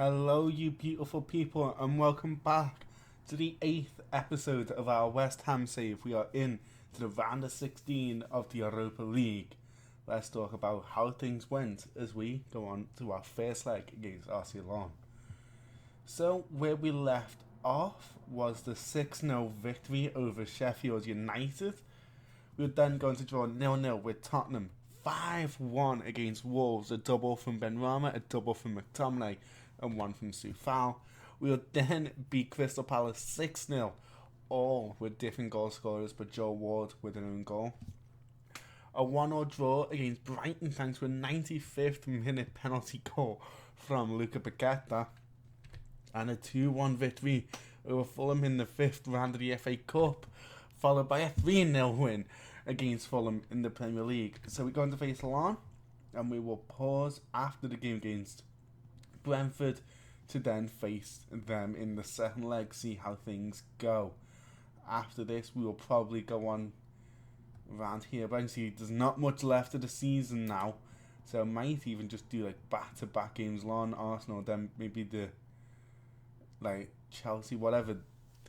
Hello, you beautiful people, and welcome back to the 8th episode of our West Ham save. We are in to the round of 16 of the Europa League. Let's talk about how things went as we go on to our first leg against Arsenal. So, where we left off was the 6-0 victory over Sheffield United. We were then going to draw 0-0 with Tottenham, 5-1 against Wolves, a double from Benrahma, a double from McTominay, and one from Soufal. We would then beat Crystal Palace 6-0, all with different goal scorers, but Joe Ward with an own goal. A 1-0 draw against Brighton thanks to a 95th minute penalty goal from Luca Paqueta, and a 2-1 victory over Fulham in the 5th round of the FA Cup, followed by a 3-0 win against Fulham in the Premier League. So we're going to face Lyon, and we will pause after the game against Brentford to then face them in the second leg, see how things go. After this, we will probably go on around here. But obviously, there's not much left of the season now, so I might even just do like back-to-back games, Lyon, Arsenal, then maybe the Chelsea, whatever.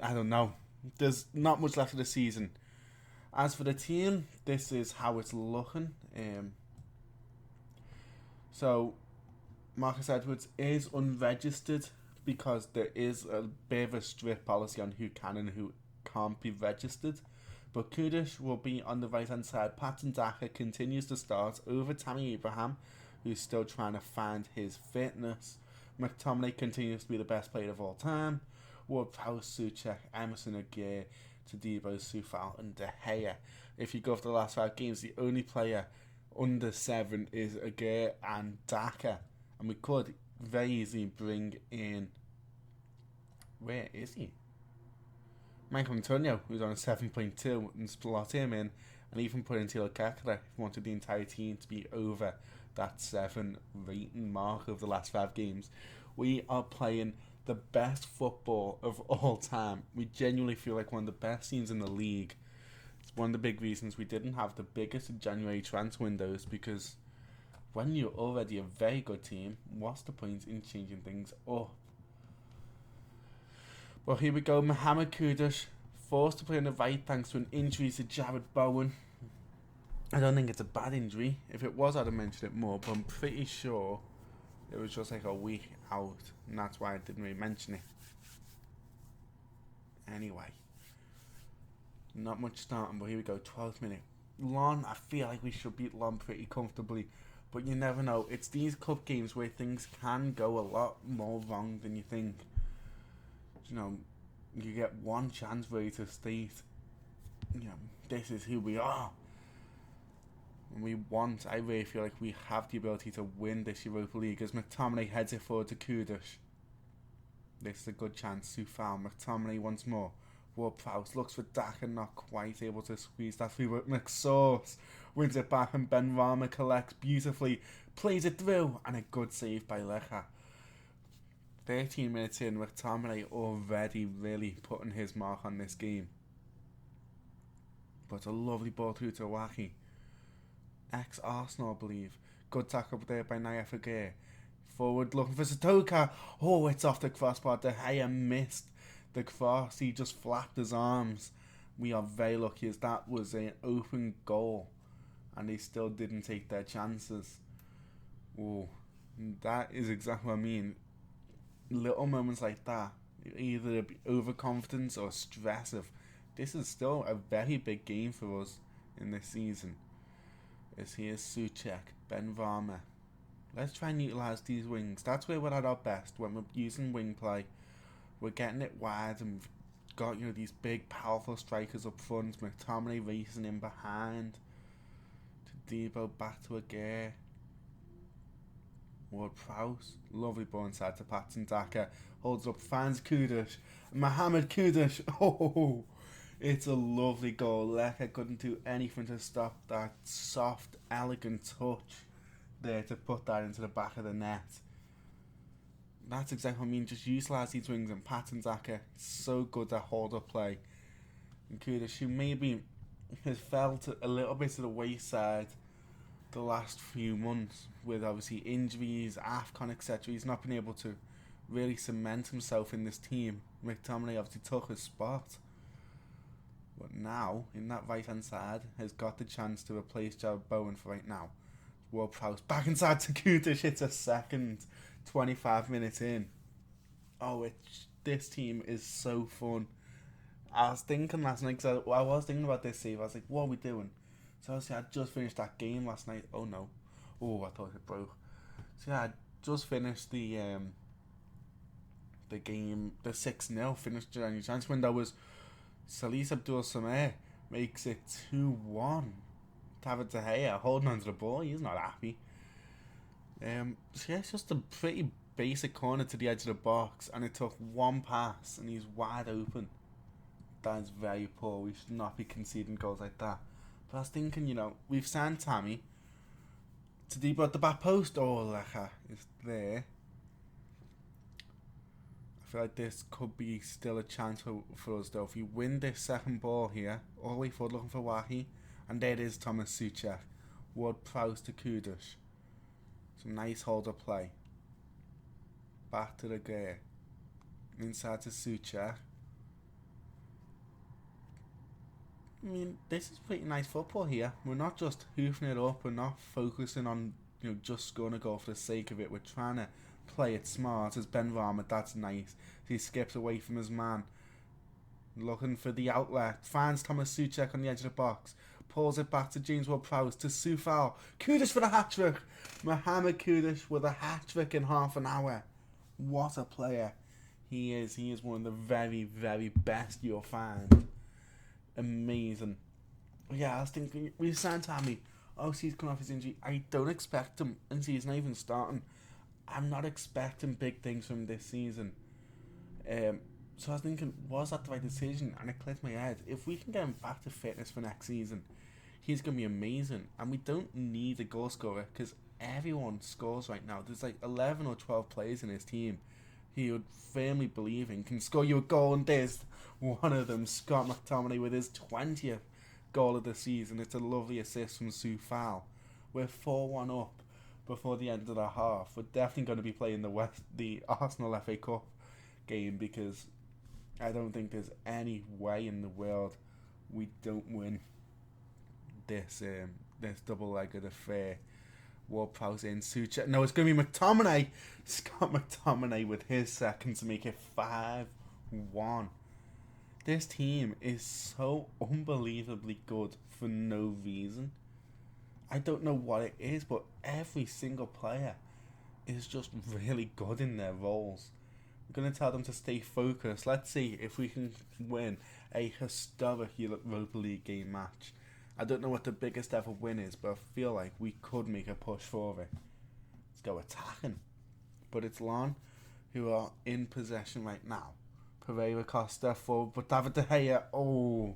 I don't know. There's not much left of the season. As for the team, this is how it's looking. So Marcus Edwards is unregistered because there is a bit of a strict policy on who can and who can't be registered. But Kudish will be on the right hand side. Patson Daka continues to start over Tammy Abraham, who's still trying to find his fitness. McTominay continues to be the best player of all time. Ward-Prowse, Souček, Emerson Aguirre, Todibo, Soufal, and De Gea. If you go for the last 5 games, the only player under 7 is Aguirre and Daka. And we could very easily bring in... Where is he? Michael Antonio, who's on a 7.2, and slot him in, and even put in Tilo Kekere if you wanted the entire team to be over that 7 rating mark of the last 5 games. We are playing the best football of all time. We genuinely feel like one of the best teams in the league. It's one of the big reasons we didn't have the biggest January transfer windows, because when you're already a very good team, what's the point in changing things up? Well, here we go. Mohamed Kudus forced to play on the right thanks to an injury to Jared Bowen. I don't think it's a bad injury. If it was, I'd have mentioned it more, but I'm pretty sure it was just like a week out, and that's why I didn't really mention it. Anyway, not much starting, but here we go, 12th minute. Lyon, I feel like we should beat Lyon pretty comfortably, but you never know. It's these cup games where things can go a lot more wrong than you think. You know, you get one chance really to state, this is who we are. And I really feel like we have the ability to win this Europa League as McTominay heads it forward to Kudish. This is a good chance. Soufal, McTominay once more. Ward-Prowse looks for Daka, not quite able to squeeze that through, but McSauce wins it back and Benrahma collects beautifully, plays it through, and a good save by Lecha. 13 minutes in, McTominay already really putting his mark on this game. But a lovely ball through to Wahi. Ex-Arsenal, I believe. Good tackle there by Nayef Aguirre. Forward looking for Satoka. Oh, it's off the crossbar. De Gea missed the cross. He just flapped his arms. We are very lucky as that was an open goal. And they still didn't take their chances. Oh, that is exactly what I mean. Little moments like that, either overconfidence or stress of, this is still a very big game for us in this season. As here's Souček, Benrahma. Let's try and utilise these wings. That's where we're at our best, when we're using wing play. We're getting it wide and we've got these big powerful strikers up front. McTominay racing in behind. Todibo back to Aguirre. Ward-Prowse, lovely ball inside to Patson Daka, holds up, finds Kudish, Mohamed Kudus, oh, it's a lovely goal. Lecha couldn't do anything to stop that soft, elegant touch there to put that into the back of the net. That's exactly what I mean, just utilise these wings, and Patson Daka is so good at hold-up play. And Kudish, who maybe has felt a little bit to the wayside the last few months with obviously injuries, AFCON, etc. He's not been able to really cement himself in this team. McTominay obviously took his spot. But now, in that right-hand side, has got the chance to replace Jared Bowen for right now. Ward-Prowse back inside to Kudish. Hits a second, 25 minutes in. Oh, this team is so fun. I was thinking last night, because I was thinking about this save. I was like, what are we doing? So obviously I just finished that game last night. Oh no. Oh, I thought it broke. So yeah, I just finished the game, the 6-0 finished during the chance window was Salis Abdul Sameh makes it 2-1. David De Gea holding onto the ball, he's not happy. So yeah, it's just a pretty basic corner to the edge of the box, and it took one pass and he's wide open. That is very poor. We should not be conceding goals like that. But I was thinking, we've signed Tammy to deep at the back post. Oh, Lecha is there. I feel like this could be still a chance for us though. If we win this second ball here, all the way forward looking for Wahi, and there it is, Thomas Souček. Ward-Prowse to Kudish. Some nice holder play. Back to the gear. Inside to Souček. I mean, this is pretty nice football here. We're not just hoofing it up. We're not focusing on just scoring a goal for the sake of it. We're trying to play it smart. As Benrahma, that's nice. He skips away from his man, looking for the outlet. Finds Thomas Souček on the edge of the box. Pulls it back to James Ward-Prowse to Coufal. Kudish for the hat trick. Mohamed Kudish with a hat trick in half an hour. What a player he is. He is one of the very, very best you'll find. Amazing. Yeah, I was thinking, we signed Tammy. Oh, he's coming off his injury. I don't expect him, and he's not even starting. I'm not expecting big things from this season. So I was thinking, was that the right decision? And it clicked my head. If we can get him back to fitness for next season, he's going to be amazing. And we don't need a goal scorer, because everyone scores right now. There's like 11 or 12 players in his team he would firmly believe in can score you a goal, and there's one of them, Scott McTominay, with his 20th goal of the season. It's a lovely assist from Coufal. We're 4-1 up before the end of the half. We're definitely going to be playing the Arsenal FA Cup game, because I don't think there's any way in the world we don't win this double-legged affair. Ward-Prowse in, Souček. No, it's going to be McTominay. Scott McTominay with his second to make it 5-1. This team is so unbelievably good for no reason. I don't know what it is, but every single player is just really good in their roles. I'm going to tell them to stay focused. Let's see if we can win a historic Europa League game match. I don't know what the biggest ever win is, but I feel like we could make a push for it. Let's go attacking. But it's Lon who are in possession right now. Pereira Costa forward, but David De Gea,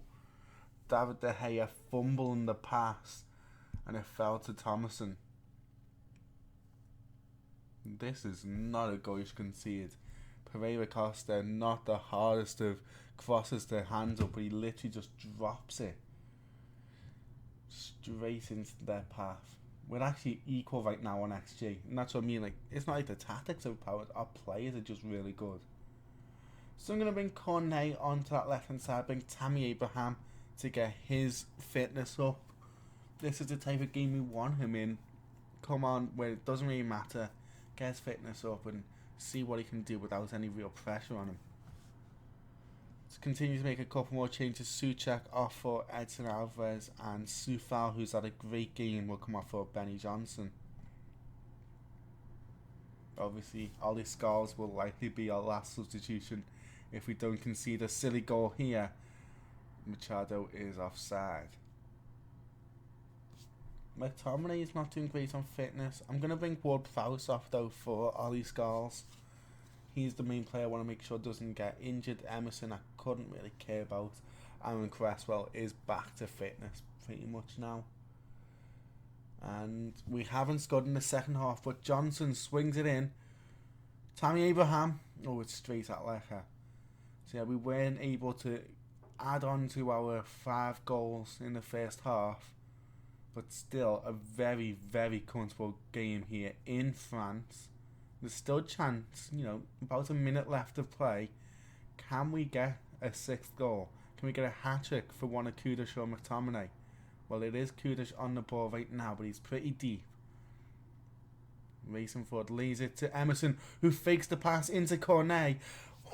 David De Gea fumbling the pass, and it fell to Thomason. This is not a goal you should concede. Pereira Costa, not the hardest of crosses to handle, but he literally just drops it straight into their path. We're actually equal right now on XG, and that's what I mean. Like, it's not like the tactics are powered, our players are just really good. So I'm going to bring Cornet onto that left hand side, bring Tammy Abraham to get his fitness up. This is the type of game we want him in. Come on, where it doesn't really matter, get his fitness up and see what he can do without any real pressure on him. Let's continue to make a couple more changes. Souček off for Edson Alvarez, and Coufal, who's had a great game, will come off for Benny Johnson. Obviously, Ollie Scholes will likely be our last substitution if we don't concede a silly goal here. Machado is offside. McTominay is not doing great on fitness. I'm going to bring Ward-Prowse off though for Ollie Scholes. He's the main player I want to make sure doesn't get injured. Emerson I couldn't really care about. Aaron Cresswell is back to fitness pretty much now. And we haven't scored in the second half, but Johnson swings it in. Tammy Abraham. Oh, it's straight at Lecha. So yeah, we weren't able to add on to our 5 goals in the first half. But still a very, very comfortable game here in France. There's still a chance, about a minute left of play. Can we get a sixth goal? Can we get a hat-trick for one of Kudish or McTominay? Well, it is Kudish on the ball right now, but he's pretty deep. Mason Ford lays it to Emerson, who fakes the pass into Cornet.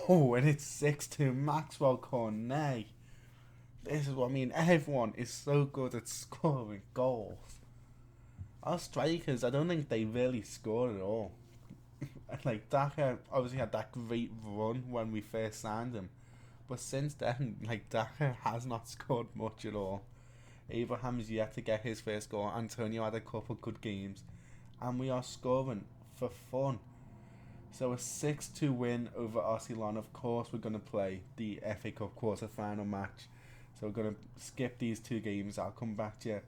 Oh, and it's 6-2 Maxwell Cornet. This is what I mean. Everyone is so good at scoring goals. Our strikers, I don't think they really scored at all. Like, Daka obviously had that great run when we first signed him. But since then, Daka has not scored much at all. Abraham's yet to get his first goal. Antonio had a couple good games. And we are scoring for fun. So a 6-2 win over Arsenal. Of course, we're going to play the FA Cup quarter-final match. So we're going to skip these two games. I'll come back to you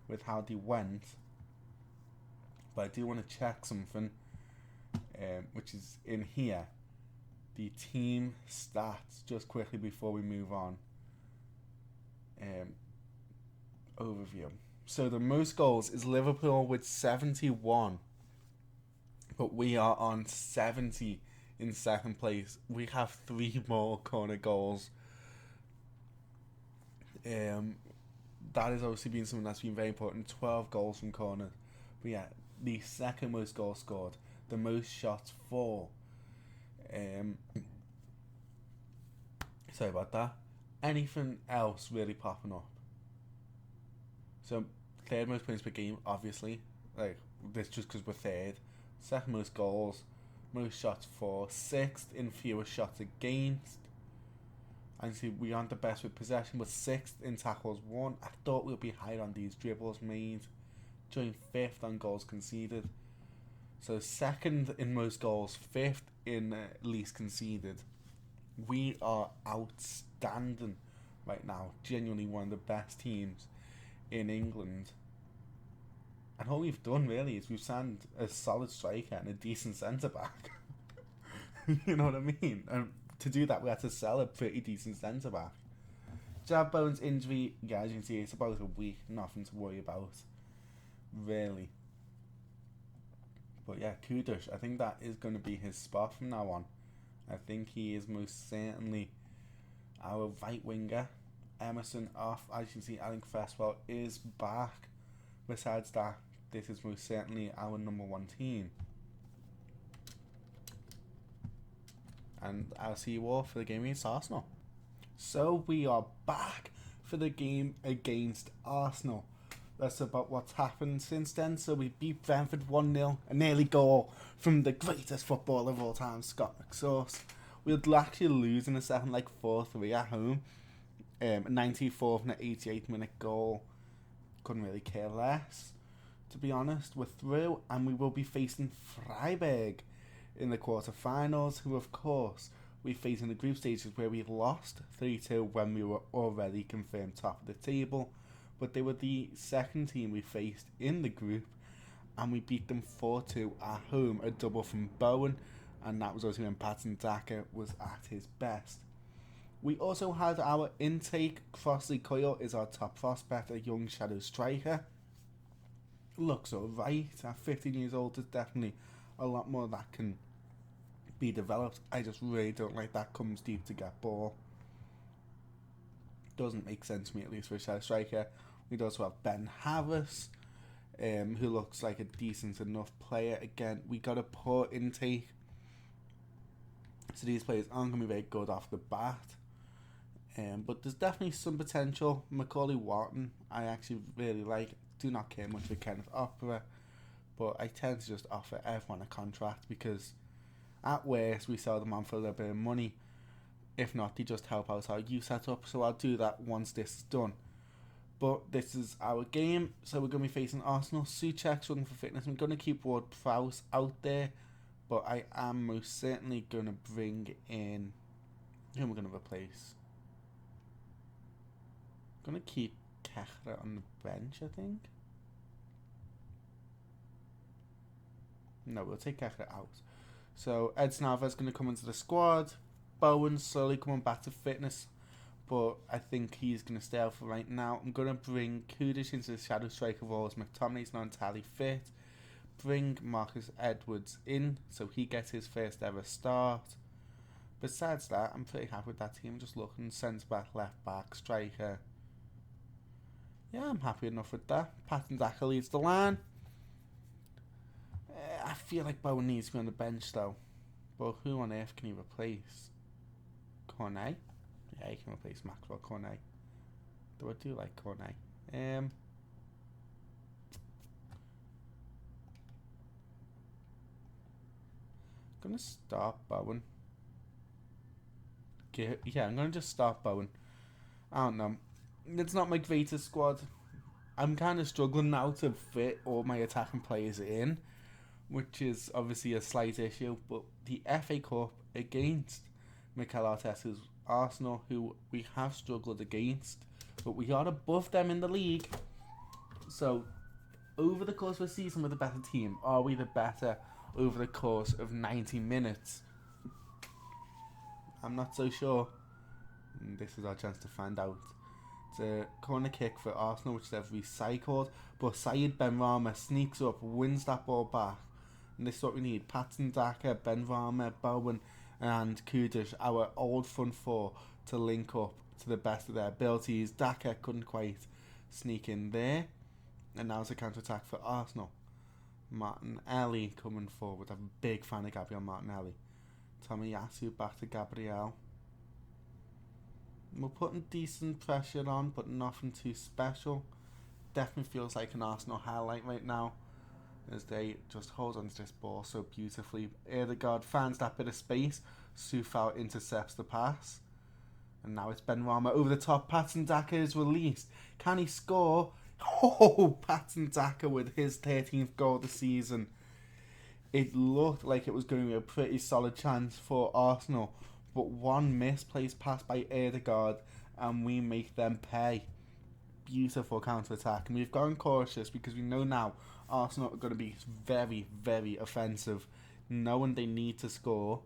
with how they went. But I do want to check something, which is in here. The team stats, just quickly before we move on. Overview. So the most goals is Liverpool with 71. But we are on 70 in second place. We have 3 more corner goals. That has obviously been something that's been very important. 12 goals from corners. But yeah, the second most goals scored. The most shots for. Sorry about that. Anything else really popping up? So, third most points per game, obviously. This just because we're third. Second most goals. Most shots for. 6th in fewer shots against. And see, we aren't the best with possession, but 6th in tackles won. I thought we'd be higher on these dribbles made. Joined 5th on goals conceded. So 2nd in most goals, 5th in least conceded. We are outstanding right now. Genuinely one of the best teams in England. And all we've done really is we've signed a solid striker and a decent centre back. You know what I mean? And to do that, we had to sell a pretty decent centre back. Jab Bones injury, yeah, as you can see, it's about a week. Nothing to worry about, really. But yeah, Kudish, I think that is going to be his spot from now on. I think he is most certainly our right winger. Emerson off, as you can see, Alan Cresswell is back. Besides that, this is most certainly our number 1 team. And I'll see you all for the game against Arsenal. So we are back for the game against Arsenal. That's about what's happened since then. So we beat Brentford 1-0, a nearly goal from the greatest footballer of all time, Scott McSauce. We'd actually lose in the second, 4-3 at home. 94th and an 88th minute goal. Couldn't really care less, to be honest. We're through, and we will be facing Freiburg in the quarterfinals, who of course we faced in the group stages where we lost 3-2 when we were already confirmed top of the table. But they were the second team we faced in the group, and we beat them 4-2 at home, a double from Bowen, and that was also when Patson Daka was at his best. We also had our intake. Crossley Coyle is our top prospect, a young shadow striker. Looks alright. At 15 years old, there's definitely a lot more that can be developed. I just really don't like that comes deep to get ball. Doesn't make sense to me, at least for a shadow striker. We'd also have Ben Harris, who looks like a decent enough player. Again, we got a poor intake, so these players aren't going to be very good off the bat. But there's definitely some potential. Macaulay Wharton, I actually really like. Do not care much for Kenneth Opera, but I tend to just offer everyone a contract because at worst we sell them on for a little bit of money. If not, they just help out our youth setup. So I'll do that once this is done. But this is our game, so we're going to be facing Arsenal. Souček's looking for fitness. I'm going to keep Ward-Prowse out there, but I am most certainly going to bring in... Who am I going to replace? I'm going to keep Kehrer on the bench, I think. No, we'll take Kehrer out. So Edson Alvarez going to come into the squad. Bowen slowly coming back to fitness, but I think he's going to stay out for right now. I'm going to bring Kudish into the shadow striker role as McTominay's not entirely fit. bring Marcus Edwards in so he gets his first ever start. Besides that, I'm pretty happy with that team. Just looking centre back, left back, striker. Yeah, I'm happy enough with that. Patton Daka leads the line. I feel like Bowen needs to be on the bench though. But who on earth can he replace? Cornet? Yeah, he can replace Maxwell Cornet. Though I do like Cornet. Gonna start Bowen. Yeah, I'm gonna just start Bowen. I don't know. It's not my greatest squad. I'm kind of struggling now to fit all my attacking players in, which is obviously a slight issue. But the FA Cup against Mikel Arteta's Arsenal, who we have struggled against, but we are above them in the league. So, over the course of a season with a better team, are we the better over the course of 90 minutes? I'm not so sure. This is our chance to find out. It's a corner kick for Arsenal, which they've recycled, but Saeed Benrahma sneaks up, wins that ball back, and this is what we need. Patton Daka, Benrahma, Bowen and Kudish, our old front four, to link up to the best of their abilities. Daka couldn't quite sneak in there, and now it's a counter-attack for Arsenal. Martinelli coming forward. I'm a big fan of Gabriel Martinelli. Tomiyasu back to Gabriel. We're putting decent pressure on, but nothing too special. Definitely feels like an Arsenal highlight right now, as they just hold on to this ball so beautifully. Ødegaard finds that bit of space. Soufal intercepts the pass. And now it's Benrahma over the top. Patton Daka is released. Can he score? Oh, Patton Daka with his 13th goal of the season. It looked like it was going to be a pretty solid chance for Arsenal, but one misplaced pass by Ødegaard and we make them pay. Beautiful counter-attack, and we've gone cautious because we know now Arsenal are going to be very, very offensive, knowing they need to score.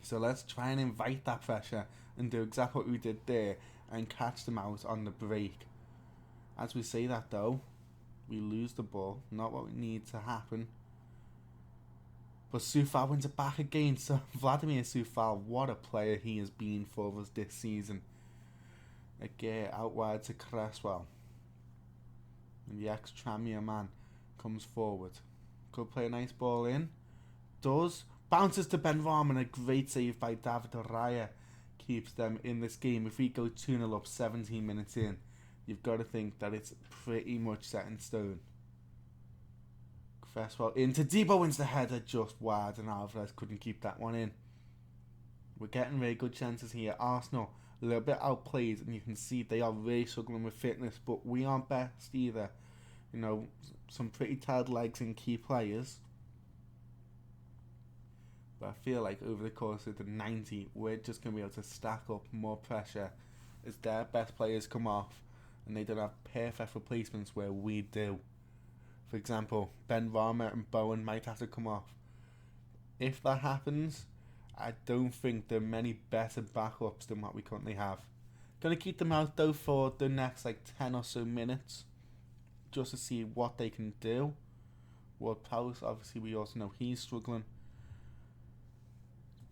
So let's try and invite that pressure and do exactly what we did there and catch them out on the break. As we say that though, we lose the ball, not what we need to happen. But Soufal wins it back again. So Vladimir Soufal, what a player he has been for us this season. Again, out wide to Cresswell. And the ex-Tranmere man comes forward. Could play a nice ball in. Does. Bounces to Benrahma, and a great save by David Raya keeps them in this game. If we go 2-0 up 17 minutes in, you've got to think that it's pretty much set in stone. Cresswell into Debo, wins the header just wide, and Alvarez couldn't keep that one in. We're getting very good chances here. Arsenal a little bit outplayed, and you can see they are really struggling with fitness, but we aren't best either. You know, some pretty tired legs in key players. But I feel like over the course of the 90, we're just going to be able to stack up more pressure as their best players come off, and they don't have perfect replacements where we do. For example, Benrahma and Bowen might have to come off. If that happens, I don't think there are many better backups than what we currently have. Gonna keep them out though for the next 10 or so minutes, just to see what they can do. Ward Prowse, obviously we also know he's struggling.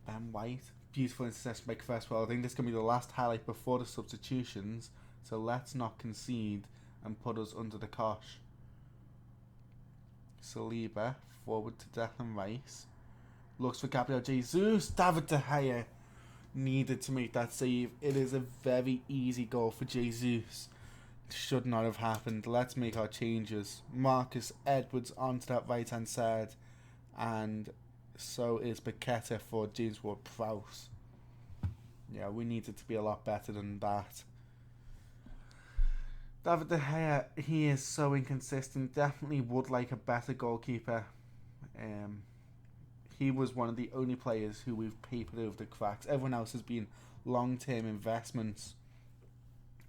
Ben White, beautiful interception by Cresswell. I think this can be the last highlight before the substitutions, so let's not concede and put us under the cosh. Saliba forward to Declan Rice. Looks for Gabriel Jesus. David De Gea needed to make that save. It is a very easy goal for Jesus. Should not have happened. Let's make our changes. Marcus Edwards onto that right hand side, and so is Paqueta for James Ward-Prowse. Yeah, we needed to be a lot better than that. David De Gea, he is so inconsistent. Definitely would like a better goalkeeper. He was one of the only players who we've papered over the cracks. Everyone else has been long-term investments.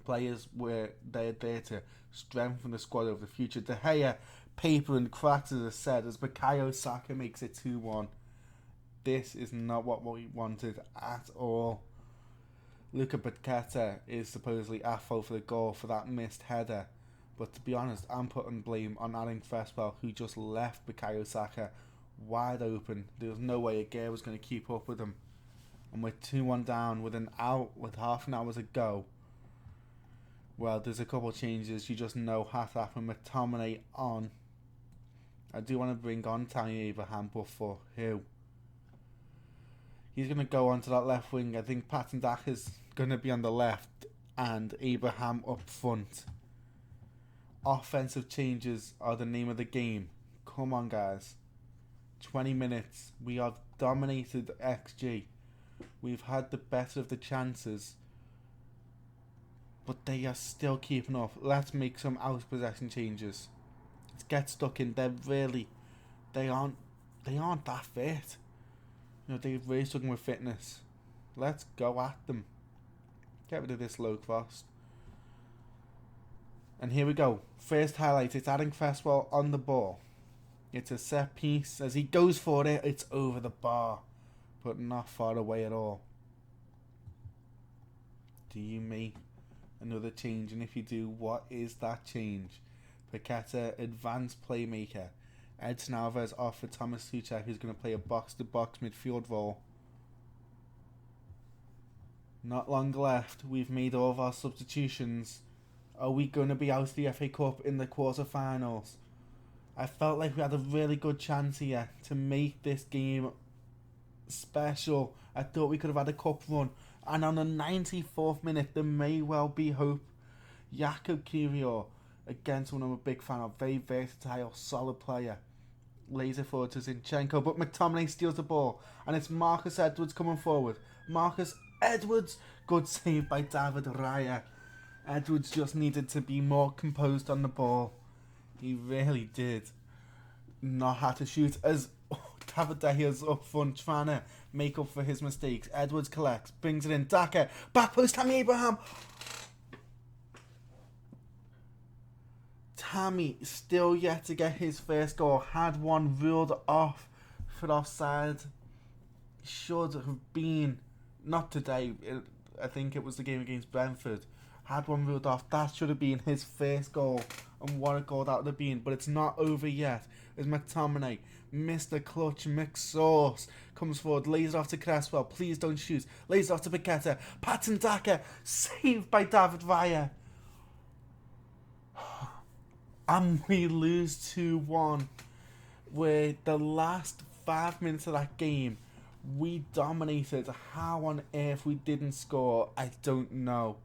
Players where they're there to strengthen the squad over the future. De Gea, paper and cracks, as I said, as Bukayo Saka makes it 2-1. This is not what we wanted at all. Luca Paqueta is supposedly at fault for the goal for that missed header, But to be honest, I'm putting blame on Aaron Cresswell, who just left Bukayo Saka wide open. There was no way Agüero was going to keep up with him. And we're 2-1 down with half an hour to go. Well, there's a couple of changes you just know have to happen. McTominay on. I do want to bring on Tammy Abraham, but for who? He's going to go onto that left wing. I think Patton Daka is going to be on the left and Abraham up front. Offensive changes are the name of the game. Come on, guys. 20 minutes. We have dominated XG. We've had the better of the chances. But they are still keeping up. Let's make some out possession changes. Let's get stuck in. They aren't that fit. You know, they're really struggling with fitness. Let's go at them. Get rid of this low cost. And here we go. First highlight. It's Aaron Cresswell on the ball. It's a set piece. As he goes for it, it's over the bar. But not far away at all. Do you make another change? And if you do, what is that change? Paqueta, advanced playmaker. Edson Alvarez off for Thomas Tuchel, who's going to play a box-to-box midfield role. Not long left. We've made all of our substitutions. Are we going to be out of the FA Cup in the quarterfinals? I felt like we had a really good chance here to make this game special. I thought we could have had a cup run. And on the 94th minute, there may well be hope. Jakub Kiwior, again, someone I'm a big fan of. Very versatile, solid player. Laser forward to Zinchenko, but McTominay steals the ball. And it's Marcus Edwards coming forward. Marcus Edwards. Good save by David Raya. Edwards just needed to be more composed on the ball. He really did not have to shoot as David De Gea's up front trying to make up for his mistakes. Edwards collects, brings it in. Daka, back post, Tammy Abraham. Tammy still yet to get his first goal. Had one ruled off for offside. Should have been, not today, I think it was the game against Brentford. Had one ruled off. That should have been his first goal. And what a goal that would have been. But it's not over yet. As McTominay, Mr. Clutch McSauce, comes forward. Lays it off to Cresswell. Please don't shoot. Lays it off to Paqueta. Patton Daka. Saved by David Raya. And we lose 2-1. Where the last 5 minutes of that game, we dominated. How on earth we didn't score, I don't know.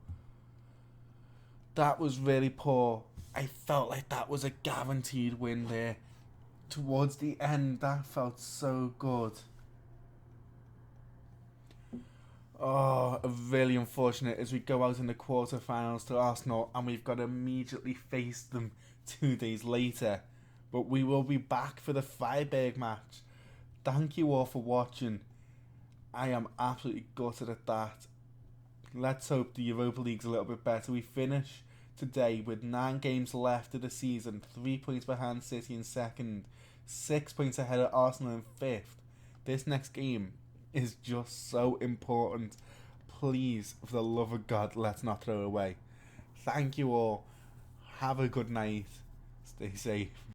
That was really poor. I felt like that was a guaranteed win there. Towards the end, that felt so good. Oh, really unfortunate as we go out in the quarterfinals to Arsenal and we've got to immediately face them 2 days later. But we will be back for the Freiburg match. Thank you all for watching. I am absolutely gutted at that. Let's hope the Europa League's a little bit better. We finish today with 9 games left of the season, 3 points behind City in second, 6 points ahead of Arsenal in fifth. This next game is just so important. Please, for the love of God, let's not throw it away. Thank you all. Have a good night. Stay safe.